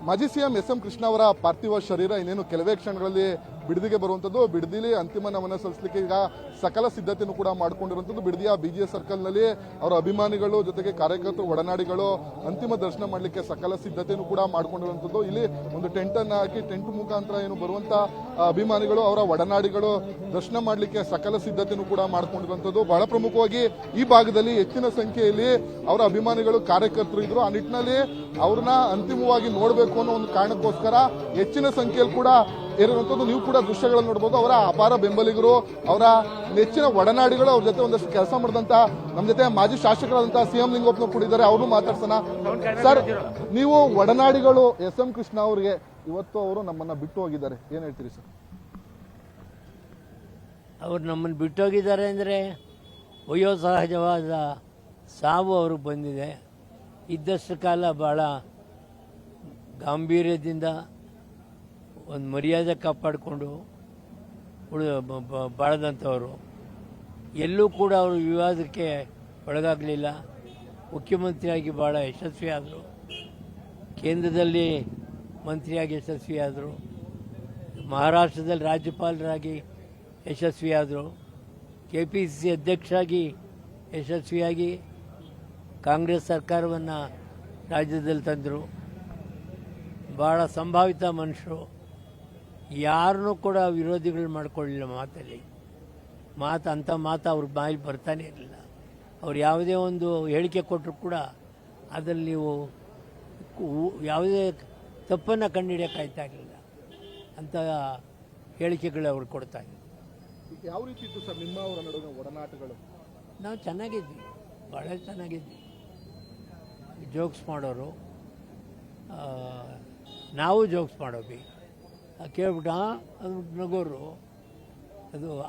ಮಾಜಿ CM S M Krishna ಅವರ ಪಾರ್ಥಿವ ಶರೀರ ಇನ್ನೇನು ಕೆಲವೇ ಕ್ಷಣಗಳಲ್ಲಿ ಬಿಡದಿಗೆ ಬರುವಂತದ್ದು. ಬಿಡದಿಲಿ ಅಂತಿಮ ನಮನ ಸಲ್ಲಿಸಲಿಕ್ಕೆ ಈಗ ಸಕಲ ಸಿದ್ಧತೆಯನ್ನು ಕೂಡ ಮಾಡಿಕೊಂಡಿರುವಂತದ್ದು. ಬಿಡದಿಯ ಬಿಜಿಎಸ್ ಸರ್ಕಲ್ನಲ್ಲಿ ಅವರ ಅಭಿಮಾನಿಗಳು ಜೊತೆಗೆ ಕಾರ್ಯಕರ್ತರು ಒಡನಾಡಿಗಳು ಅಂತಿಮ ದರ್ಶನ ಮಾಡಲಿಕ್ಕೆ ಸಕಲ ಸಿದ್ಧತೆಯನ್ನು ಕೂಡ ಮಾಡಿಕೊಂಡಿರುವಂತದ್ದು. ಇಲ್ಲಿ ಒಂದು ಟೆಂಟ್ ಅನ್ನು ಹಾಕಿ ಟೆಂಟ್ ಮುಖಾಂತರ ಏನು ಬರುವಂತ ಅಭಿಮಾನಿಗಳು ಅವರ ಒಡನಾಡಿಗಳು ದರ್ಶನ ಮಾಡಲಿಕ್ಕೆ ಸಕಲ ಸಿದ್ಧತೆಯನ್ನು ಕೂಡ ಮಾಡಿಕೊಂಡಿರುವಂತದ್ದು. ಬಹಳ ಪ್ರಮುಖವಾಗಿ ಈ ಭಾಗದಲ್ಲಿ ಹೆಚ್ಚಿನ ಸಂಖ್ಯೆಯಲ್ಲಿ ಅವರ ಅಭಿಮಾನಿಗಳು ಕಾರ್ಯಕರ್ತರು ಇದ್ರು. ಆ ನಿಟ್ಟಿನಲ್ಲಿ ಅವ್ರನ್ನ ಅಂತಿಮವಾಗಿ ನೋಡಬೇಕು ಅನ್ನೋ ಒಂದು ಕಾರಣಕ್ಕೋಸ್ಕರ ಹೆಚ್ಚಿನ ಸಂಖ್ಯೆಯಲ್ಲಿ ಕೂಡ ಇರುವಂತದ್ದು. ನೀವು ಕೂಡ ದೃಶ್ಯಗಳನ್ನು ನೋಡಬಹುದು. ಅವರ ಅಪಾರ ಬೆಂಬಲಿಗರು, ಅವರ ನೆಚ್ಚಿನ ಒಡನಾಡಿಗಳು ಅವ್ರ ಜೊತೆ ಒಂದಷ್ಟು ಕೆಲಸ ಮಾಡಿದಂತ ನಮ್ಮ ಜೊತೆ ಮಾಜಿ ಶಾಸಕರಾದಂತಹ ಸಿಎಂ ಲಿಂಗಪ್ಪನವರು ಕೂಡ ಇದ್ದಾರೆ. ಅವ್ರನ್ನೂ ಮಾತಾಡ್ಸೋಣ. ಸರ್, ನೀವು ಒಡನಾಡಿಗಳು ಎಸ್ ಎಂ ಕೃಷ್ಣ ಅವರಿಗೆ ಇವತ್ತು ಅವರು ನಮ್ಮನ್ನ ಬಿಟ್ಟು ಹೋಗಿದ್ದಾರೆ, ಏನ್ ಹೇಳ್ತೀರಿ ಸರ್? ಅವ್ರು ನಮ್ಮನ್ನು ಬಿಟ್ಟು ಹೋಗಿದ್ದಾರೆ ಅಂದರೆ ವಯೋಸಹಜವಾದ ಸಾವು ಅವ್ರಿಗೆ ಬಂದಿದೆ. ಇದ್ದಷ್ಟು ಕಾಲ ಭಾಳ ಗಾಂಭೀರ್ಯದಿಂದ ಒಂದು ಮರ್ಯಾದೆ ಕಾಪಾಡಿಕೊಂಡು ಬಾಳದಂಥವರು. ಎಲ್ಲೂ ಕೂಡ ಅವರು ವಿವಾದಕ್ಕೆ ಒಳಗಾಗಲಿಲ್ಲ. ಮುಖ್ಯಮಂತ್ರಿಯಾಗಿ ಭಾಳ ಯಶಸ್ವಿಯಾದರು. ಕೇಂದ್ರದಲ್ಲಿ ಮಂತ್ರಿಯಾಗಿ ಯಶಸ್ವಿಯಾದರು. ಮಹಾರಾಷ್ಟ್ರದಲ್ಲಿ ರಾಜ್ಯಪಾಲರಾಗಿ ಯಶಸ್ವಿಯಾದರು. KPCC ಅಧ್ಯಕ್ಷರಾಗಿ ಯಶಸ್ವಿಯಾಗಿ ಕಾಂಗ್ರೆಸ್ ಸರ್ಕಾರವನ್ನು ರಾಜ್ಯದಲ್ಲಿ ತಂದರು. ಭಾಳ ಸಂಭಾವಿತ ಮನುಷ್ಯರು. ಯಾರನ್ನೂ ಕೂಡ ವಿರೋಧಿಗಳು ಮಾಡ್ಕೊಳ್ಳಿಲ್ಲ. ಅಂಥ ಮಾತು ಅವ್ರ ಬಾಯಲ್ಲಿ ಬರ್ತಾನೆ ಇರಲಿಲ್ಲ. ಅವ್ರು ಯಾವುದೇ ಒಂದು ಹೇಳಿಕೆ ಕೊಟ್ಟರು ಕೂಡ ಅದರಲ್ಲಿ ನೀವು ಯಾವುದೇ ತಪ್ಪನ್ನು ಕಂಡುಹಿಡಿಯೋಕ್ಕಾಗ್ತಾ ಇರಲಿಲ್ಲ. ಅಂಥ ಹೇಳಿಕೆಗಳು ಅವ್ರು ಕೊಡ್ತಾ ಇದ್ರು. ಯಾವ ರೀತಿ ಇತ್ತು ಸರ್ ನಿಮ್ಮ ಅವರ ನಡುವೆ ಒಡನಾಟಗಳು? ನಾವು ಚೆನ್ನಾಗಿದ್ವಿ, ಭಾಳ ಚೆನ್ನಾಗಿದ್ವಿ. ಜೋಕ್ಸ್ ಮಾಡೋರು, ನಾವು ಜೋಕ್ಸ್ ಮಾಡೋವಿ. ಕೇಳ್ಬಿಟ್ಟು ಅದು ನಗೋರು,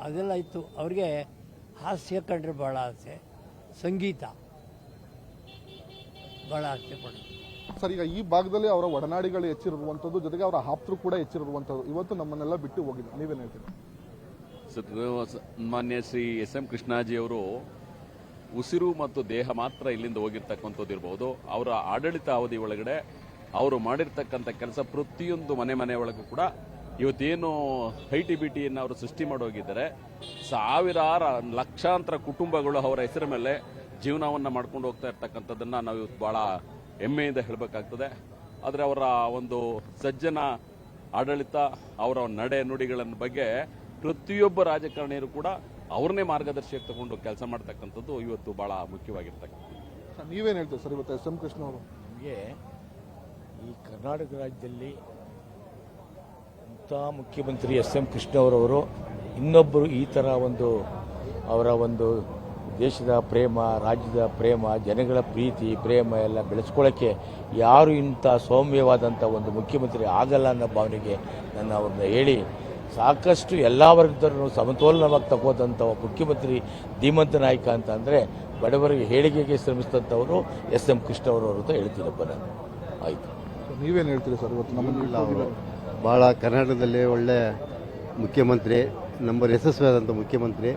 ಅದೆಲ್ಲ ಇತ್ತು. ಅವ್ರಿಗೆ ಹಾಸ್ಯ ಕಂಡ್ರೆ ಭಾಳ ಆಸೆ, ಸಂಗೀತ ಭಾಳ ಆಸೆ ಪಡೋದು. ಸರ್, ಈಗ ಈ ಭಾಗದಲ್ಲಿ ಅವರ ಒಡನಾಡಿಗಳು ಹೆಚ್ಚಿರುವಂಥದ್ದು, ಜೊತೆಗೆ ಅವರ ಆಪ್ತರು ಕೂಡ ಹೆಚ್ಚಿರುವಂಥದ್ದು. ಇವತ್ತು ನಮ್ಮನ್ನೆಲ್ಲ ಬಿಟ್ಟು ಹೋಗಿದ್ದಾರೆ, ನೀವೇನು ಹೇಳ್ತೀರಿ? ಮಾನ್ಯ ಶ್ರೀ ಎಸ್ ಎಂ ಕೃಷ್ಣಾಜಿಯವರು ಉಸಿರು ಮತ್ತು ದೇಹ ಮಾತ್ರ ಇಲ್ಲಿಂದ ಹೋಗಿರ್ತಕ್ಕಂಥದ್ದು ಇರಬಹುದು. ಅವರ ಆಡಳಿತ ಅವಧಿ ಒಳಗಡೆ ಅವರು ಮಾಡಿರ್ತಕ್ಕಂಥ ಕೆಲಸ ಪ್ರತಿಯೊಂದು ಮನೆ ಒಳಗೂ ಕೂಡ ಇವತ್ತೇನು ITBTಯನ್ನು ಅವರು ಸೃಷ್ಟಿ ಮಾಡೋಗಿದ್ದಾರೆ. ಸಾವಿರಾರು ಲಕ್ಷಾಂತರ ಕುಟುಂಬಗಳು ಅವರ ಹೆಸರ ಮೇಲೆ ಜೀವನವನ್ನು ಮಾಡ್ಕೊಂಡು ಹೋಗ್ತಾ ಇರ್ತಕ್ಕಂಥದ್ದನ್ನು ನಾವು ಇವತ್ತು ಭಾಳ ಹೆಮ್ಮೆಯಿಂದ ಹೇಳಬೇಕಾಗ್ತದೆ. ಆದರೆ ಅವರ ಒಂದು ಸಜ್ಜನ ಆಡಳಿತ, ಅವರ ನಡೆ ನುಡಿಗಳ ಬಗ್ಗೆ ಪ್ರತಿಯೊಬ್ಬ ರಾಜಕಾರಣಿಯರು ಕೂಡ ಅವ್ರನ್ನೇ ಮಾರ್ಗದರ್ಶಿಯಾಗಿ ತಗೊಂಡು ಕೆಲಸ ಮಾಡ್ತಕ್ಕಂಥದ್ದು ಇವತ್ತು ಬಹಳ ಮುಖ್ಯವಾಗಿರ್ತಕ್ಕಂಥದ್ದು. ನೀವೇನು ಹೇಳ್ತೀವಿ ಸರ್ ಇವತ್ತು ಎಸ್ ಎಂ ಕೃಷ್ಣ ಅವರು? ನಮಗೆ ಈ ಕರ್ನಾಟಕ ರಾಜ್ಯದಲ್ಲಿ ಇಂಥ ಮುಖ್ಯಮಂತ್ರಿ ಎಸ್ ಎಂ ಕೃಷ್ಣ ಅವರವರು ಇನ್ನೊಬ್ಬರು ಈ ಥರ ಒಂದು ಅವರ ಒಂದು ದೇಶದ ಪ್ರೇಮ, ರಾಜ್ಯದ ಪ್ರೇಮ, ಜನಗಳ ಪ್ರೀತಿ ಪ್ರೇಮ ಎಲ್ಲ ಬೆಳೆಸ್ಕೊಳ್ಳೋಕ್ಕೆ ಯಾರು ಇಂಥ ಸೌಮ್ಯವಾದಂಥ ಒಂದು ಮುಖ್ಯಮಂತ್ರಿ ಆಗಲ್ಲ ಅನ್ನೋ ಭಾವನೆಗೆ ನನ್ನ ಅವ್ರನ್ನ ಹೇಳಿ ಸಾಕಷ್ಟು ಎಲ್ಲ ವರ್ಗದವರನ್ನು ಸಮತೋಲನವಾಗಿ ತಗೋದಂಥ ಮುಖ್ಯಮಂತ್ರಿ ಧೀಮಂತ ನಾಯಕ ಅಂತ ಅಂದರೆ ಬಡವರಿಗೆ ಹೇಳಿಕೆಗೆ ಶ್ರಮಿಸಿದಂಥವರು ಎಸ್ ಎಂ ಕೃಷ್ಣ ಅವರು ಅಂತ ಹೇಳ್ತೀನಪ್ಪ ನಾನು. ಆಯಿತು, ನೀವೇನು ಹೇಳ್ತೀರಿ ಸರ್ ಇವತ್ತು ನಮ್ಮನ್ನು? ಭಾಳ ಕರ್ನಾಟಕದಲ್ಲಿ ಒಳ್ಳೆ ಮುಖ್ಯಮಂತ್ರಿ, ನಂಬರ್ ಯಶಸ್ವಿಯಾದಂಥ ಮುಖ್ಯಮಂತ್ರಿ.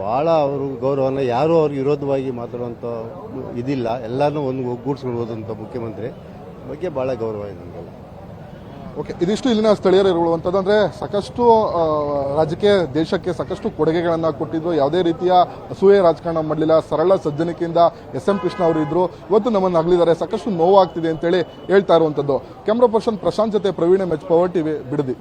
ಭಾಳ ಅವರು ಗೌರವನ ಯಾರೂ ಅವ್ರಿಗೆ ವಿರೋಧವಾಗಿ ಮಾತಾಡುವಂಥ ಇದಿಲ್ಲ. ಎಲ್ಲನೂ ಒಂದು ಒಗ್ಗೂಡಿಸ್ಕೊಂಡು ಹೋದಂಥ ಮುಖ್ಯಮಂತ್ರಿ ಬಗ್ಗೆ ಭಾಳ ಗೌರವ ಇದೆ ನನಗೆ. ಓಕೆ, ಇದಿಷ್ಟು ಇಲ್ಲಿನ ಸ್ಥಳೀಯರು ಇರುವಂಥದ್ದು. ಅಂದರೆ ಸಾಕಷ್ಟು ರಾಜ್ಯಕ್ಕೆ, ದೇಶಕ್ಕೆ ಸಾಕಷ್ಟು ಕೊಡುಗೆಗಳನ್ನು ಕೊಟ್ಟಿದ್ರು. ಯಾವುದೇ ರೀತಿಯ ಅಸೂಯೆ ರಾಜಕಾರಣ ಮಾಡಲಿಲ್ಲ. ಸರಳ ಸಜ್ಜನಿಕೆಯಿಂದ ಎಸ್ ಎಂ ಕೃಷ್ಣ ಅವರು ಇದ್ರು. ಇವತ್ತು ನಮ್ಮನ್ನು ಅಗಲಿದ್ದಾರೆ, ಸಾಕಷ್ಟು ನೋವಾಗ್ತಿದೆ ಅಂತೇಳಿ ಹೇಳ್ತಾ ಇರುವಂಥದ್ದು. ಕ್ಯಾಮ್ರಾ ಪರ್ಸನ್ ಪ್ರಶಾಂತ್ ಜೊತೆ Praveen MH, power TV, Bidadi.